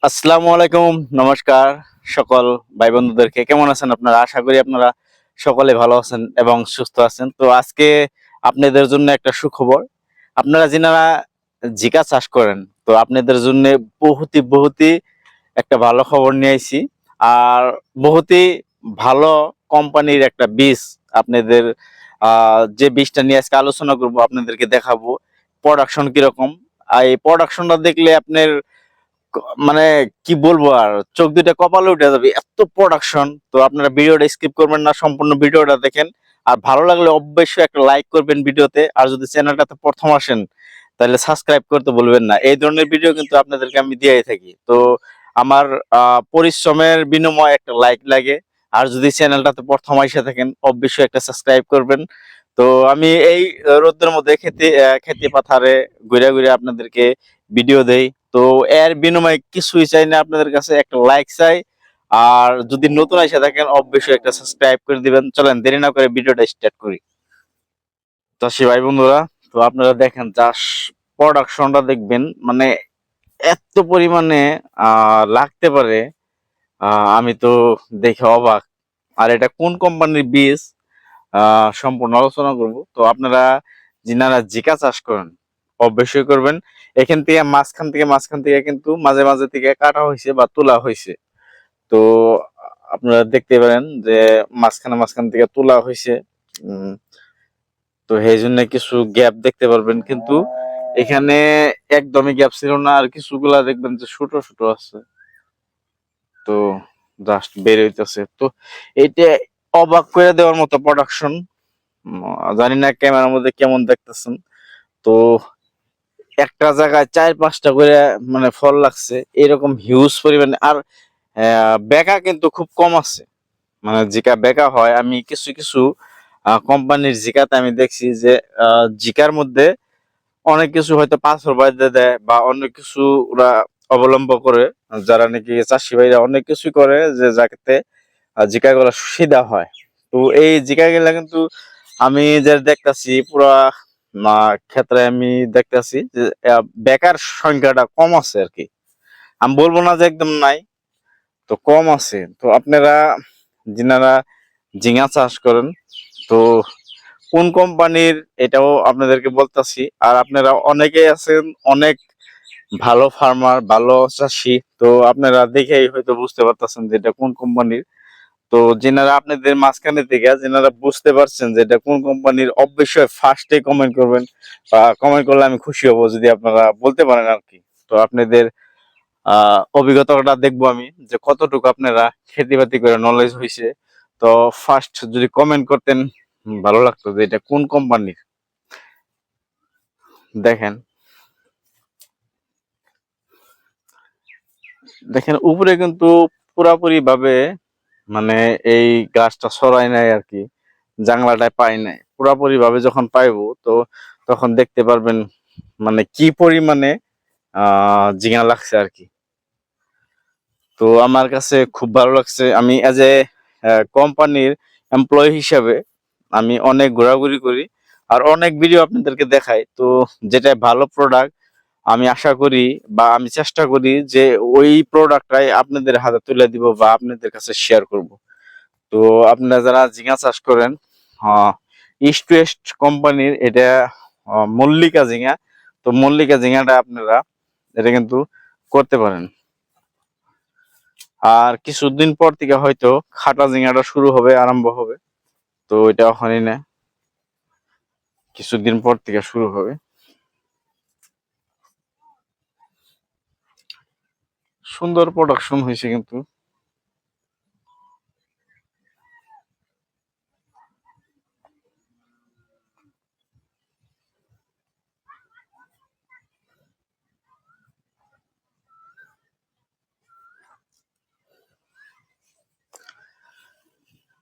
আসসালামু আলাইকুম, নমস্কার সকল ভাই বন্ধুদেরকে। কেমন আছেন আপনারা? আশা করি আপনারা সকলে ভালো আছেন এবং সুস্থ আছেন। তো আজকে আপনাদের জন্য একটা সুখবর। আপনারা যিনারা জিকা চাষ করেন, তো আপনাদের জন্যে বহুতই একটা ভালো খবর নিয়ে আইছি। আর বহুতই ভালো কোম্পানির একটা বীজ আপনাদের যে বীজটা নিয়ে আজকে আলোচনা করব, আপনাদেরকে দেখাবো প্রোডাকশন কিরকম। আর এই প্রোডাকশনটা দেখলে আপনার মানে কি বলবো, আর চোখ দুইটা কপালে উঠে যাবে, এত প্রোডাকশন। তো আপনারা ভিডিওটা স্কিপ করবেন না, সম্পূর্ণ ভিডিওটা দেখেন। আর ভালো লাগলে অবশ্যই একটা লাইক করবেন ভিডিওতে। আর যদি চ্যানেলটাতে প্রথম আসেন তাহলে সাবস্ক্রাইব করতে বলবেন না। এই ধরনের ভিডিও কিন্তু আপনাদেরকে আমি দিয়েই থাকি। তো আমার পরিশ্রমের বিনিময়ে একটা লাইক লাগে। আর যদি চ্যানেলটাতে প্রথম এসে থাকেন অবশ্যই একটা সাবস্ক্রাইব করবেন। তো আমি এই রোদের মধ্যে খেতে পাথারে ঘুরে ঘুরে আপনাদেরকে ভিডিও দেই। তো এর বিনিময়ে কিছুই চাই না, আপনাদের কাছে একটা লাইক চাই। আর যদি নতুন এসে থাকেন অবশ্যই একটা সাবস্ক্রাইব করে দিবেন। চলেন দেরি না করে ভিডিওটা স্টার্ট করি। চাষি ভাই বন্ধুরা, তো আপনারা দেখেন চাষ প্রোডাকশনটা দেখবেন, মানে এত পরিমাণে লাগতে পারে, আমি তো দেখে অবাক। আর এটা কোন কোম্পানির বীজ সম্পূর্ণ আলোচনা করব। তো আপনারা যিনারা জিকা চাষ করেন অবশ্যই করবেন। এখান থেকে মাঝখান থেকে কিন্তু মাঝে মাঝে থেকে কাটা হয়েছে বা তোলা হয়েছে। তো আপনারা দেখতে পারেন যে মাঝখান থেকে তোলা হয়েছে। উম, তো এই জন্য কিছু গ্যাপ দেখতে পারবেন, কিন্তু এখানে একদমই গ্যাপ ছিল না। আর কিছুগুলা দেখবেন যে ছোট ছোট আছে। তো জাস্ট বের হইতেছে। তো এইটা অবাক করে দেওয়ার মতো প্রোডাকশন। জানি না ক্যামেরার মধ্যে কেমন দেখতেছেন। তো একটা জায়গায় ৪-৫টা করে মানে ফল লাগছে, এরকম হিউজ পরিমাণে। আর বেকা কিন্তু খুব কম আছে। মানে জিকা বেকা হয়, আমি কিছু কিছু কোম্পানির জিকাতে আমি দেখছি যে জিকার মধ্যে অনেক কিছু হয়তো পাথর বাইন্ধে দেয় বা অনেক কিছু ওরা অবলম্ব করে। যারা নাকি চাষি ভাইরা অনেক কিছু করে যে যাতে জিকা গুলা সিধা হয়। তো এই জিকা গুলা কিন্তু আমি যে দেখতাছি পুরা ক্ষেত্রে আমি দেখতাছি যে বেকার সংখ্যাটা কম আছে আর কি। আমি বলবো না যে একদম নাই, তো কম আছে। তো আপনারা যিনারা ঝিঙা চাষ করেন, তো কোন কোম্পানির এটাও আপনাদেরকে বলতাছি। আর আপনারা অনেকেই আছেন অনেক ভালো ফার্মার, ভালো চাষি, তো আপনারা দেখেই হয়তো বুঝতে পারতেছেন যে এটা কোন কোম্পানির। তো যেনারা আপনাদের মাঝখানে থেকে যেনারা বুঝতে পারছেন যে এটা কোন কোম্পানির, অবশ্যই ফার্স্টে কমেন্ট করবেন। কমেন্ট করলে আমি খুশি হব যদি আপনারা বলতে পারেন আর কি। তো আপনাদের অভিজ্ঞতাটা দেখবো আমি যে কতটুকু আপনারা খেতিবাতি করে নলেজ হয়েছে। তো ফার্স্ট যদি কমেন্ট করতেন ভালো লাগতো যে এটা কোন কোম্পানির। দেখেন দেখেন উপরে কিন্তু পুরাপুরি ভাবে মানে এই গাছটা ছড়াই নাই আর কি, জাংলাটায় পাই নাই। পুরাপুরি ভাবে যখন পাইবো তো তখন দেখতে পারবেন মানে কি পরিমাণে জিঙা লাগছে আর কি। তো আমার কাছে খুব ভালো লাগছে। আমি এজ এ কোম্পানির এমপ্লয়ি হিসাবে আমি অনেক ঘোরাঘুরি করি আর অনেক ভিডিও আপনাদেরকে দেখাই। তো যেটা ভালো প্রোডাক্ট আমি আশা করি বা আমি চেষ্টা করি যে ওই প্রোডাক্টটাই আপনাদের হাতে তুলে দিব বা আপনাদের কাছে শেয়ার করব। তো আপনারা যারা ঝিঙা চাষ করেন, ইস্ট ওয়েস্ট কোম্পানির এটা মল্লিকা ঝিঙা। তো মল্লিকা ঝিঙাটা আপনারা এটা কিন্তু করতে পারেন। আর কিছুদিন পর থেকে হয়তো খাটা ঝিঙাটা শুরু হবে, আরম্ভ হবে। তো এটা ওখানে না, কিছুদিন পর থেকে শুরু হবে। সুন্দর প্রোডাকশন হয়েছে কিন্তু।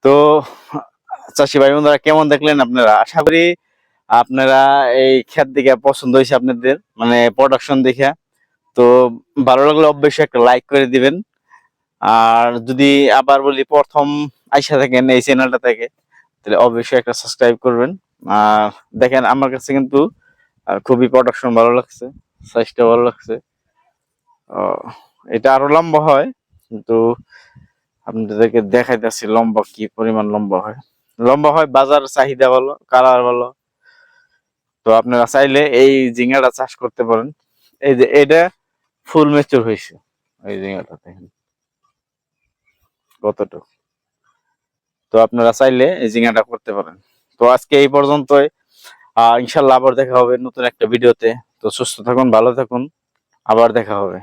তো চাষি ভাই বন্ধুরা কেমন দেখলেন আপনারা? আশা করি আপনারা এই ক্ষেত দেখে পছন্দ হয়েছে আপনাদের, মানে প্রোডাকশন দেখে। তো ভালো লাগলে অবশ্যই একটা লাইক করে দিবেন। আর যদি আবার বলি প্রথম আইসা থাকেন এই চ্যানেলটা থেকে, তাহলে অবশ্যই একটা সাবস্ক্রাইব করবেন। আর দেখেন আমার কাছে কিন্তু খুবই প্রোডাকশন ভালো লাগছে, সাইজটা ভালো লাগছে। এটা আরো লম্বা হয়, কিন্তু আপনাদেরকে দেখাইতেছি লম্বা কি পরিমাণ লম্বা হয়। লম্বা হয়, বাজার চাহিদা ভালো, কালার ভালো। তো আপনারা চাইলে এই ঝিঙ্গাটা চাষ করতে পারেন। এই যে এটা ফুল ম্যাচিউর হয়েছে, এই ঝিঙ্গাটা দেখেন কতটুকু। তো আপনারা চাইলে এই ঝিঙ্গাটা করতে পারেন। তো আজকে এই পর্যন্তই। ইনশাল্লাহ আবার দেখা হবে নতুন একটা ভিডিওতে। তো সুস্থ থাকুন, ভালো থাকুন, আবার দেখা হবে।